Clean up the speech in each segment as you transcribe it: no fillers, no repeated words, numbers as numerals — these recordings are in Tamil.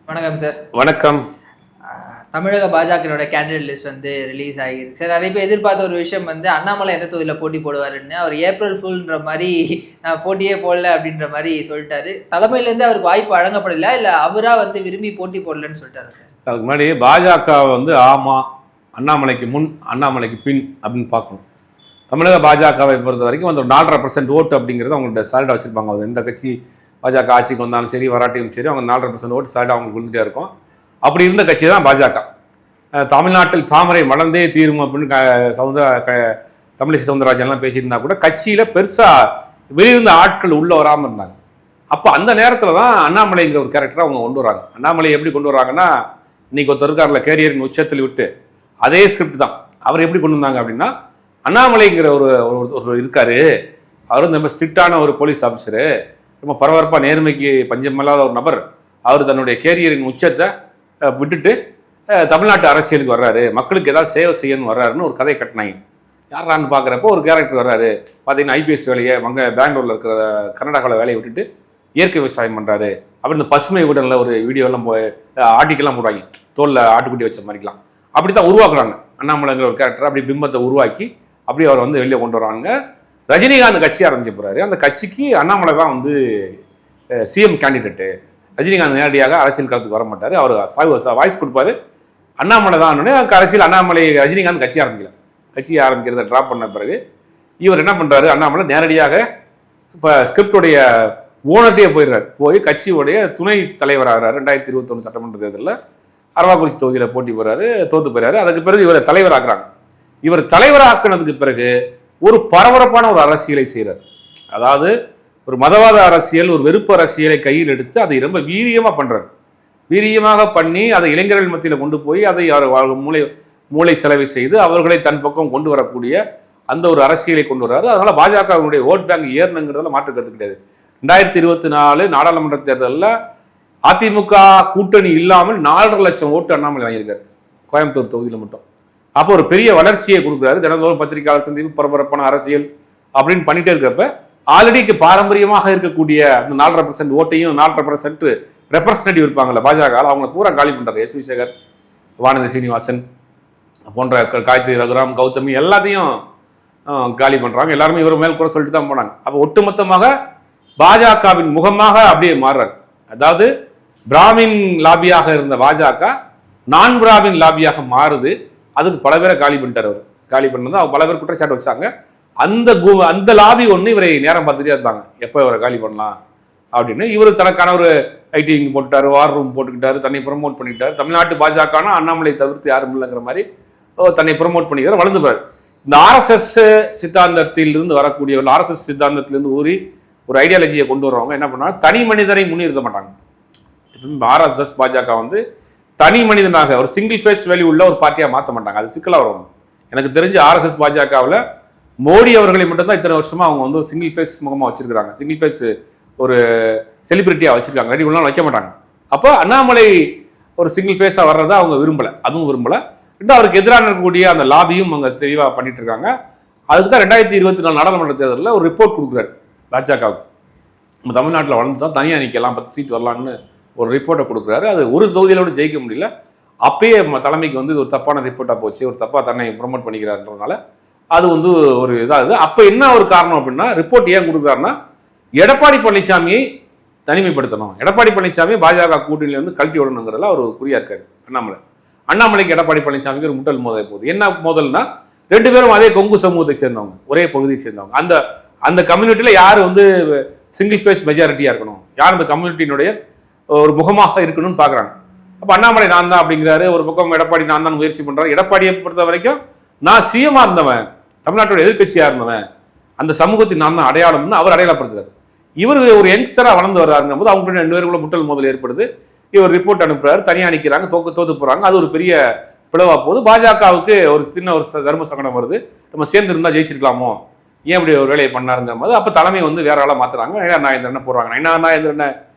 வணக்கம் சார். வணக்கம். தமிழக பாஜகவினோட கேண்டிடேட் லிஸ்ட் வந்து ரிலீஸ் ஆகிருக்கு சார். நிறைய பேர் எதிர்பார்த்த ஒரு விஷயம் வந்து அண்ணாமலை எந்த தொகுதியில் போட்டி போடுவாருன்னு. அவர் ஏப்ரல் ஃபுல்ன்ற மாதிரி நான் போட்டியே போடல அப்படின்ற மாதிரி சொல்லிட்டாரு. தலைமையிலேருந்து அவருக்கு வாய்ப்பு வழங்கப்படல, இல்லை அவராக வந்து விரும்பி போட்டி போடலன்னு சொல்லிட்டாரு சார். அதுக்கு முன்னாடி பாஜக வந்து ஆமா அண்ணாமலைக்கு முன் அண்ணாமலைக்கு பின் அப்படின்னு பார்க்கணும். தமிழக பாஜகவை பொறுத்த வரைக்கும் அந்த 4.5% ஓட்டு அப்படிங்கிறது அவங்கள்ட்ட சாலிடாக வச்சுருப்பாங்க. அது எந்த கட்சி பாஜக ஆட்சிக்கு வந்தாலும் சரி வராட்டியும் சரி அவங்க 4.5% ஓட்டு சாலிடாக அவங்களுக்கு விழுந்துட்டே இருக்கும். அப்படி இருந்த கட்சி தான் பாஜக. தமிழ்நாட்டில் தாமரை மலர்ந்தே தீரும் அப்படின்னு தமிழிசை சவுந்தரராஜன்லாம் பேசியிருந்தா கூட கட்சியில் பெருசாக வெளியிருந்த ஆட்கள் உள்ளே வராமல் இருந்தாங்க. அப்போ அந்த நேரத்தில் தான் அண்ணாமலைங்கிற ஒரு கேரக்டரை அவங்க கொண்டு வராங்க. அண்ணாமலை எப்படி கொண்டு வராங்கன்னா, இன்னைக்கு ஒருத்தர் இருக்கார்ல கேரியரின் உச்சத்தில் விட்டு அதே ஸ்கிரிப்ட் தான். அவர் எப்படி கொண்டு வந்தாங்க அப்படின்னா, அண்ணாமலைங்கிற ஒரு இருக்காரு, அவர் ரொம்ப ஸ்ட்ரிக்டான ஒரு போலீஸ் ஆஃபீஸரு, ரொம்ப பரபரப்பாக நேர்மைக்கு பஞ்சமில்லாத ஒரு நபர், அவர் தன்னுடைய கேரியரின் உச்சத்தை விட்டுட்டு தமிழ்நாட்டு அரசியலுக்கு வர்றாரு, மக்களுக்கு ஏதாவது சேவை செய்யணும்னு வர்றாருன்னு ஒரு கதை கட்டினாங்க. யாரான்னு பார்க்குறப்போ ஒரு கேரக்டர் வர்றாரு, பார்த்தீங்கன்னா ஐபிஎஸ் வேலையை பெங்களூரில் இருக்கிற கர்நாடகாவில் வேலையை விட்டுட்டு இயற்கை விவசாயம் பண்ணுறாரு. அப்புறம் இந்த பசுமை வீடனில் ஒரு வீடியோலாம் ஆர்டிக்கெல்லாம் போடுவாங்க, தோலில் ஆட்டுக்குட்டி வச்ச மாதிரிலாம். அப்படி தான் உருவாக்குறாங்க அண்ணாமலைங்கிற ஒரு கேரக்டர். அப்படி பிம்பத்தை உருவாக்கி அப்படி அவர் வந்து வெளியே கொண்டு வராங்க. ரஜினிகாந்த் கட்சி ஆரம்பிக்க போகிறாரு. அந்த கட்சிக்கு அண்ணாமலை தான் வந்து சிஎம் கேண்டிடேட்டு. ரஜினிகாந்த் நேரடியாக அரசியல் களத்துக்கு வர மாட்டார், அவர் வாய்ஸ் கொடுப்பாரு. அண்ணாமலை தான் அரசியல் அண்ணாமலை ரஜினிகாந்த் கட்சி ஆரம்பிக்கல. கட்சியை ஆரம்பிக்கிறத ட்ராப் பண்ண பிறகு இவர் என்ன பண்ணுறாரு, அண்ணாமலை நேரடியாக இப்போ ஸ்கிரிப்டுடைய ஓனர்கிட்டே போயிடுறாரு. போய் கட்சியுடைய துணை தலைவராகிறார். 2021 சட்டமன்ற தேர்தலில் அரவாக்குறிச்சி தொகுதியில் போட்டி போகிறாரு, தோற்று போயிறாரு. அதுக்கு பிறகு இவரை தலைவராக்குறாங்க. இவர் தலைவராக்குனதுக்கு பிறகு ஒரு பரபரப்பான ஒரு அரசியலை செய்கிறார். அதாவது ஒரு மதவாத அரசியல், ஒரு வெறுப்பு அரசியலை கையில் எடுத்து அதை ரொம்ப வீரியமாக பண்ணுறாரு. வீரியமாக பண்ணி அதை இளைஞர்கள் மத்தியில் கொண்டு போய் அதை அவர் மூளை செலவை செய்து அவர்களை தன் பக்கம் கொண்டு வரக்கூடிய அந்த ஒரு அரசியலை கொண்டு வர்றாரு. அதனால பாஜகவினுடைய ஓட் பேங்க் ஏறணுங்கிறதுல மாற்று கருத்து கிடையாது. 2024 நாடாளுமன்ற தேர்தலில் அதிமுக கூட்டணி இல்லாமல் 4.5 லட்சம் ஓட்டு அண்ணாமலை வாங்கியிருக்காரு கோயம்புத்தூர் தொகுதியில் மட்டும். அப்போ ஒரு பெரிய வளர்ச்சியை கொடுக்குறாரு. தினந்தோறும் பத்திரிகையாளர் சந்திப்பு, பரபரப்பான அரசியல் அப்படின்னு பண்ணிட்டே இருக்கிறப்ப ஆல்ரெடி பாரம்பரியமாக இருக்கக்கூடிய அந்த 4.5% ஓட்டையும் 4.5% ரெப்ரஸன்டேட்டிவ் இருப்பாங்கல்ல பாஜக, அவங்களை பூரா காலி பண்ணுறாரு. எஸ் வி சேகர், வானதி சீனிவாசன் போன்ற காயத்ரி ரகுராம், கௌதமி எல்லாத்தையும் காலி பண்ணுறாங்க. எல்லாருமே இவர் மேல் கூட சொல்லிட்டு தான் போனாங்க. அப்போ ஒட்டுமொத்தமாக பாஜகவின் முகமாக அப்படியே மாறுறாரு. அதாவது பிராமின் லாபியாக இருந்த பாஜக நான் பிராமின் லாபியாக மாறுது. அதுக்கு பல பேரை காலி பண்ணிட்டார். அவர் காலி பண்ணது அவங்க பல பேர் குற்றச்சாட்டு வச்சாங்க. அந்த லாபி ஒன்று இவரை நேரம் பார்த்துட்டே இருந்தாங்க, எப்போ இவரை காலி பண்ணலாம் அப்படின்னு. இவர் தனக்கான ஒரு ஐடி போட்டுட்டாரு, வார் ரூம் போட்டுக்கிட்டாரு, தன்னை ப்ரமோட் பண்ணிக்கிட்டாரு. தமிழ்நாட்டு பாஜகனா அண்ணாமலை தவிர்த்து யாரும் இல்லைங்கிற மாதிரி தன்னை ப்ரமோட் பண்ணிக்கிறார், வளர்ந்துப்பார். இந்த ஆர்எஸ்எஸ் சித்தாந்தத்திலிருந்து வரக்கூடிய ஆர்எஸ்எஸ் சித்தாந்தத்திலிருந்து ஊறி ஒரு ஐடியாலஜியை கொண்டு வரவங்க என்ன பண்ணாங்க, தனி மனிதனை முன்னிறுத்த மாட்டாங்க. ஆர்எஸ்எஸ் பாஜக வந்து தனி மனிதனாக ஒரு சிங்கிள் ஃபேஸ் வேல்யூ உள்ள ஒரு பார்ட்டியாக மாற்ற மாட்டாங்க. அது சிக்கலாக வரும். எனக்கு தெரிஞ்சு ஆர்எஸ்எஸ் பாஜகவில் மோடி அவர்களை மட்டும்தான் இத்தனை வருஷமா அவங்க வந்து சிங்கிள் ஃபேஸ் முகமாக வச்சிருக்காங்க, சிங்கிள் ஃபேஸ் ஒரு செலிபிரிட்டியாக வச்சிருக்காங்க. ரெடி ஒன்றும் வைக்க மாட்டாங்க. அப்போ அண்ணாமலை ஒரு சிங்கிள் ஃபேஸாக வர்றதை அவங்க விரும்பலை, அதுவும் விரும்பலை. இன்னும் அவருக்கு எதிராக இருக்கக்கூடிய அந்த லாபியும் அவங்க தெளிவாக பண்ணிட்டு இருக்காங்க. அதுக்கு தான் 2024 நாடாளுமன்ற தேர்தலில் ஒரு ரிப்போர்ட் கொடுக்குறாரு பாஜகவுக்கு. நம்ம தமிழ்நாட்டில் வளர்ந்து தான் தனியாக நிற்கலாம், 10 சீட் வரலான்னு ஒரு ரிப்போர்ட்டை கொடுக்குறாரு. அது ஒரு தொகுதியிலோட ஜெயிக்க முடியல. அப்பயே தலைமைக்கு வந்து ஒரு தப்பான ரிப்போர்ட்டாக போச்சு, ஒரு தப்பாக தன்னை ப்ரமோட் பண்ணிக்கிறாருன்றதுனால அது வந்து ஒரு இதாகுது. அப்போ என்ன ஒரு காரணம் அப்படின்னா, ரிப்போர்ட் ஏன் கொடுக்குறாருன்னா, எடப்பாடி பழனிசாமியை தனிமைப்படுத்தணும், எடப்பாடி பழனிசாமி பாஜக கூட்டணியில வந்து கழட்டி விடணுங்கிறதுல அவர் குறியா இருக்காரு அண்ணாமலைக்கு எடப்பாடி பழனிசாமிக்கு ஒரு முட்டல் மோதல் போகுது. என்ன மோதல்னா, 2 பேரும் அதே கொங்கு சமூகத்தை சேர்ந்தவங்க, ஒரே பகுதியை சேர்ந்தவங்க. அந்த கம்யூனிட்டியில் யார் வந்து சிங்கிள் ஃபேஸ் மெஜாரிட்டியாக இருக்கணும், யார் அந்த கம்யூனிட்டியினுடைய ஒரு முகமாக இருக்கணும்னு பார்க்குறாங்க. அப்போ அண்ணாமலை நான் தான் அப்படிங்கிறாரு, ஒரு பக்கம் எடப்பாடி நான் தான் முயற்சி பண்ணுறாரு. எடப்பாடியை பொறுத்த வரைக்கும் நான் சிஎம்மாக இருந்தவன், தமிழ்நாட்டோட எதிர்கட்சியாக இருந்தவன், அந்த சமூகத்தின் நான் தான் அடையாளம்னு அவர் அடையாளப்படுத்துறாரு. இவர் ஒரு யங்ஸ்டராக வளர்ந்து வர்றாருங்கும் போது அவங்க 2 பேருக்குள்ள முட்டல் மோதல் ஏற்படுது. இவர் ரிப்போர்ட் அனுப்புறாரு, தனியாக நிற்கிறாங்க, தோத்து போகிறாங்க. அது ஒரு பெரிய பிளவா போகுது. பாஜகவுக்கு ஒரு சின்ன ஒரு தர்ம சங்கடம் வருது, நம்ம சேர்ந்து இருந்தால் ஜெயிச்சிருக்கலாமோ, ஏன் இப்படி ஒரு வேலையை பண்ணாருங்கும் போது அப்போ தலைமை வந்து வேற ஆளாக மாற்றுறாங்க. நயினார் நாகேந்திரனை போடுறாங்க. நயினார் நாகேந்திரனை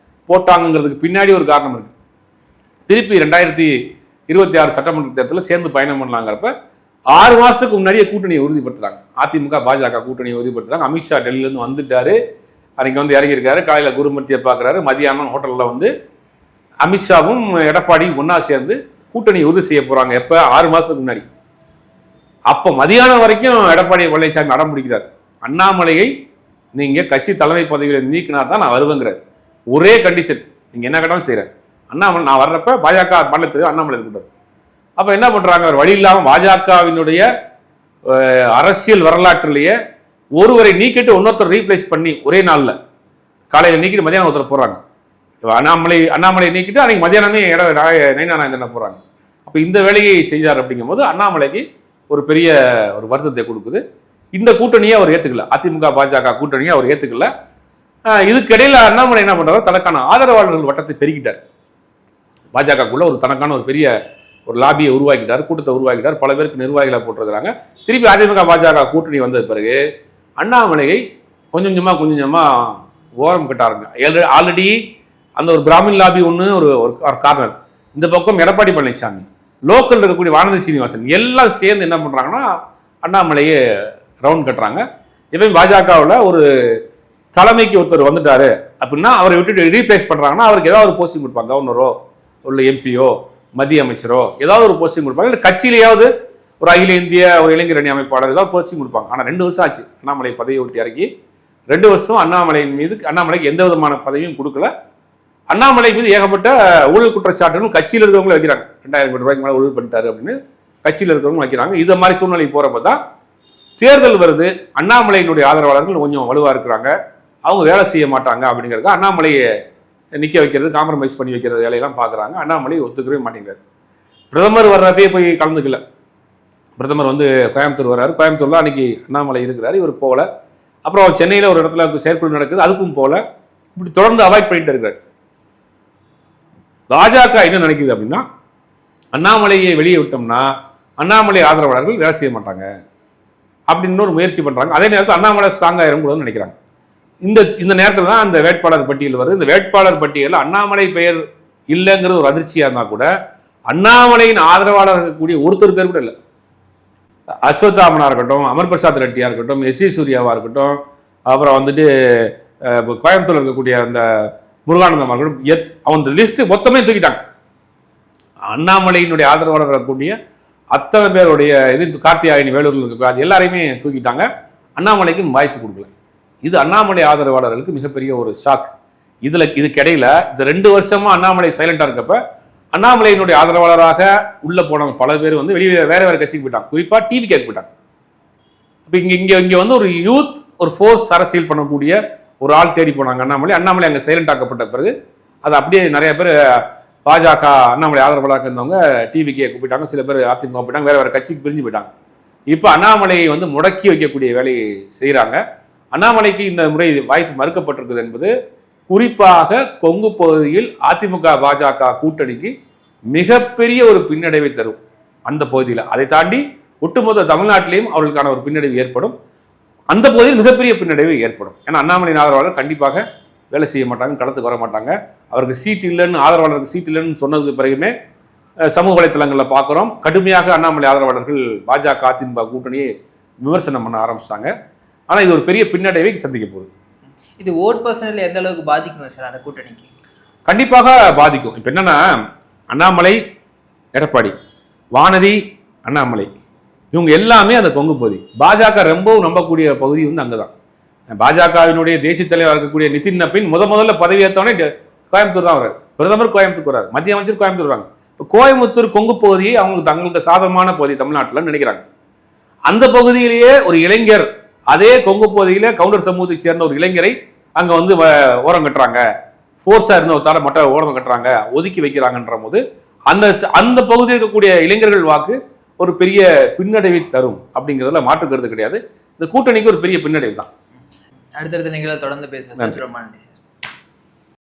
போட்டாங்கிறதுக்கு பின்னாடி ஒரு காரணம் இருக்கு. திருப்பி 2026 சட்டமன்ற தேர்தலில் சேர்ந்து பயணம் பண்ணலாங்கிறப்ப 6 மாதத்துக்கு முன்னாடியே கூட்டணியை உறுதிப்படுத்துறாங்க. அதிமுக பாஜக கூட்டணியை உறுதிப்படுத்துறாங்க. அமித்ஷா டெல்லியிலேருந்து வந்துட்டாரு, அன்றைக்கி வந்து இறங்கியிருக்காரு. காலையில் குருமூர்த்தியை பார்க்குறாரு, மதியானம் ஹோட்டலில் வந்து அமித்ஷாவும் எடப்பாடி ஒன்னா சேர்ந்து கூட்டணி உறுதி செய்ய போறாங்க. எப்ப 6 மாசத்துக்கு முன்னாடி. அப்ப மதியானம் வரைக்கும் எடப்பாடி பழனிசாமி அடம் பிடிக்கிறார். அண்ணாமலையை நீங்க கட்சி தலைமை பதவியில நீக்கினா தான் நான் வருவேங்கிறார். ஒரே கண்டிஷன், நீங்க என்ன கேட்டாலும் செய்யறேன். அண்ணாமலை நான் வர்றப்ப பாஜக மாநிலத்துக்கு அண்ணாமலை இருக்கக்கூடாது. அப்ப என்ன பண்றாங்க, அவர் வழி இல்லாம பாஜகவினுடைய அரசியல் வரலாற்றிலேயே ஒருவரை நீக்கிட்டு இன்னொருத்தர் ரீப்ளேஸ் பண்ணி ஒரே நாள்ல காலையில நீக்கிட்டு மதியானம் ஒருத்தர் போறாங்க. அண்ணாமலை நீக்கிட்டு அன்னைக்கு மதியானமே நயனானந்தனை போறாங்க. அப்ப இந்த வேலையை செய்தார். அப்படிங்கும்போது அண்ணாமலைக்கு ஒரு பெரிய ஒரு வருத்தத்தை கொடுக்குது. இந்த கூட்டணியை அவர் ஏத்துக்கல, அதிமுக பாஜக கூட்டணியை அவர் ஏத்துக்கல. இதுக்கிடையில அண்ணாமலை என்ன பண்றாரு, தனக்கான ஆதரவாளர்கள் வட்டத்தை பெருக்கிட்டார். பாஜகக்குள்ள ஒரு தனக்கான ஒரு பெரிய ஒரு லாபியை உருவாக்கிட்டார், கூட்டத்தை உருவாக்கிட்டார். பல பேருக்கு நிர்வாகிகளை போட்டிருக்கிறாங்க. திருப்பி அதிமுக பாஜக கூட்டணி வந்த பிறகு அண்ணாமலையை கொஞ்சம் கொஞ்சமா ஓரம் கட்டாருங்க. ஆல்ரெடி அந்த ஒரு பிராமின் லாபி ஒன்று ஒரு கார்னர், இந்த பக்கம் எடப்பாடி பழனிசாமி, லோக்கல் இருக்கக்கூடிய வானதி சீனிவாசன் எல்லாம் சேர்ந்து என்ன பண்றாங்கன்னா அண்ணாமலையே ரவுண்ட் கட்டுறாங்க. எப்பயும் பாஜகவில் ஒரு தலைமைக்கு ஒருத்தர் வந்துட்டாரு அப்படின்னா அவரை விட்டுட்டு ரீப்ளேஸ் பண்றாங்கன்னா அவருக்கு ஏதாவது ஒரு போஸ்டிங் கொடுப்பாங்க. கவர்னரோ உள்ள எம்பியோ மத்திய அமைச்சரோ ஏதாவது ஒரு போஸ்டிங் கொடுப்பாங்க. இல்லை கட்சியிலேயாவது ஒரு அகில இந்திய ஒரு இளைஞர் அணி அமைப்பாளர் ஏதாவது போஸ்டிங் கொடுப்பாங்க. ஆனால் 2 வருஷம் ஆச்சு அண்ணாமலை பதவியை விட்டு இறக்கி. 2 வருஷம் அண்ணாமலைக்கு எந்த விதமான பதவியும் கொடுக்கல. அண்ணாமலை மீது ஏகப்பட்ட ஊழல் குற்றச்சாட்டுகள் கட்சியில் இருக்கிறவங்களும் வைக்கிறாங்க. 2000 கோடி ரூபாய்க்கு மேலே ஊழல் பண்ணிட்டாரு அப்படின்னு கட்சியில் இருக்கிறவங்க வைக்கிறாங்க. இந்த மாதிரி சூழ்நிலை போறப்ப தான் தேர்தல் வருது. அண்ணாமலையினுடைய ஆதரவாளர்கள் கொஞ்சம் வலுவா இருக்கிறாங்க, அவங்க வேலை செய்ய மாட்டாங்க அப்படிங்கிறது அண்ணாமலையை நிற்க வைக்கிறது, காம்ப்ரமைஸ் பண்ணி வைக்கிறது வேலையெல்லாம் பார்க்குறாங்க. அண்ணாமலை ஒத்துக்கவே மாட்டேங்கிறார். பிரதமர் வர்றதே போய் கலந்துக்கல. பிரதமர் கோயம்புத்தூர் வர்றாரு, கோயம்புத்தூர்ல அன்னைக்கு அண்ணாமலை இருக்கிறாரு, இவர் போகல. அப்புறம் சென்னையில் ஒரு இடத்துல செயற்குழு நடக்குது, அதுக்கும் போகல. இப்படி தொடர்ந்து அவாய்ட் பண்ணிட்டு இருக்காரு. பாஜக என்ன நினைக்குது அப்படின்னா, அண்ணாமலையை வெளியே விட்டோம்னா அண்ணாமலை ஆதரவாளர்கள் வேலை செய்ய மாட்டாங்க அப்படின்னு ஒரு முயற்சி பண்றாங்க. அதே நேரத்தில் அண்ணாமலை ஸ்ட்ராங் ஆயிரக்கூடாதுன்னு நினைக்கிறாங்க. இந்த நேரத்தில் தான் அந்த வேட்பாளர் பட்டியல் வருது. இந்த வேட்பாளர் பட்டியலில் அண்ணாமலை பெயர் இல்லைங்கிறது ஒரு அதிர்ச்சியா இருந்தா கூட அண்ணாமலையின் ஆதரவாளர் இருக்கக்கூடிய ஒருத்தர் பேர் கூட இல்லை. அஸ்வத்தாமனா இருக்கட்டும், அமர் பிரசாத் ரெட்டியா இருக்கட்டும், எஸ்.சி. சூர்யாவா இருக்கட்டும், அப்புறம் கோயம்புத்தூர்ல இருக்கக்கூடிய அந்த முருகானந்தம் இருக்கட்டும், அந்த லிஸ்ட் மொத்தமே தூக்கிட்டாங்க. அண்ணாமலையினுடைய ஆதரவாளர் இருக்கக்கூடிய அத்தனை பேருடைய கார்த்தியாயனி வேலூரில் இருக்க எல்லாரையுமே தூக்கிட்டாங்க. அண்ணாமலைக்கும் வாய்ப்பு கொடுக்கல. இது அண்ணாமலை ஆதரவாளர்களுக்கு மிகப்பெரிய ஒரு ஷாக். இதுக்கிடையில இந்த 2 வருஷமா அண்ணாமலை சைலண்டா இருக்கப்ப அண்ணாமலையினுடைய ஆதரவாளராக உள்ள போனவங்க பல பேர் வெளியே வேற கட்சிக்கு போயிட்டாங்க. குறிப்பா டிவி கேட்க போயிட்டாங்க. இப்ப இங்க ஒரு யூத் ஒரு ஃபோர்ஸ் அரசியல் பண்ணக்கூடிய ஒரு ஆள் தேடி போனாங்க அண்ணாமலை அங்க சைலண்ட் ஆக்கப்பட்ட பிறகு அது அப்படியே நிறைய பேர் பாஜக அண்ணாமலை ஆதரவாளராக இருந்தவங்க டிவிக்கே போயிட்டாங்க. சில பேர் அதிமுக போயிட்டாங்க, வேற கட்சிக்கு பிரிஞ்சு போயிட்டாங்க. இப்ப அண்ணாமலையை முடக்கி வைக்கக்கூடிய வேலையை செய்யறாங்க. அண்ணாமலைக்கு இந்த முறை வாய்ப்பு மறுக்கப்பட்டிருக்குது என்பது குறிப்பாக கொங்கு பகுதியில் அதிமுக பாஜக கூட்டணிக்கு மிகப்பெரிய ஒரு பின்னடைவை தரும். அந்த பகுதியில் அதை தாண்டி ஒட்டுமொத்த தமிழ்நாட்டிலையும் அவர்களுக்கான ஒரு பின்னடைவு ஏற்படும். அந்த பகுதியில் மிகப்பெரிய பின்னடைவு ஏற்படும். ஏன்னா அண்ணாமலையின் ஆதரவாளர் கண்டிப்பாக வேலை செய்ய மாட்டாங்க, களத்துக்கு வர மாட்டாங்க. அவருக்கு சீட் இல்லைன்னு, ஆதரவாளருக்கு சீட் இல்லைன்னு சொன்னதுக்கு பிறகுமே சமூக வலைத்தளங்களில் பார்க்குறோம், கடுமையாக அண்ணாமலை ஆதரவாளர்கள் பாஜக அதிமுக கூட்டணியை விமர்சனம் பண்ண ஆரம்பிச்சிட்டாங்க. ஆனால் இது ஒரு பெரிய பின்னடைவை சந்திக்க போகுது. இது ஓட் பர்சனல் எந்த அளவுக்கு பாதிக்கும் சார் அந்த கூட்டணிக்கு? கண்டிப்பாக பாதிக்கும். இப்போ என்னன்னா, அண்ணாமலை எடப்பாடி, வானதி அண்ணாமலை, இவங்க எல்லாமே அந்த கொங்கு பகுதி. பாஜக ரொம்பவும் நம்பக்கூடிய பகுதி அங்கதான். பாஜகவினுடைய தேசிய தலைவர் இருக்கக்கூடிய நிதின் நபின் முதல்ல பதவி ஏற்றவனே கோயம்புத்தூர் தான் வர்றாரு. பிரதமர் கோயம்புத்தூர் வர்றாரு, மத்திய அமைச்சர் கோயம்புத்தூர் வராங்க. இப்போ கோயம்புத்தூர் கொங்கு பகுதியை தங்களுக்கு சாதகமான பகுதி தமிழ்நாட்டில் நினைக்கிறாங்க. அந்த பகுதியிலேயே ஒரு இளைஞர் அதே கொங்கு பகுதியில கவுண்டர் சமூகத்தை சேர்ந்த ஒரு இளைஞரை அங்க ஓரம் கட்டுறாங்க, ஃபோர்ஸா இருந்தவத்தால மட்டும் ஓரம் கட்டுறாங்க, ஒதுக்கி வைக்கிறாங்கன்ற போது அந்த பகுதியில் இருக்கக்கூடிய இளைஞர்கள் வாக்கு ஒரு பெரிய பின்னடைவை தரும் அப்படிங்கிறதுல மாற்று கருத்து கிடையாது. இந்த கூட்டணிக்கு ஒரு பெரிய பின்னடைவு தான். அடுத்தடுத்த நிகழ்ச்சியில் தொடர்ந்து பேசுகிறேன். ரொம்ப நன்றி சார்.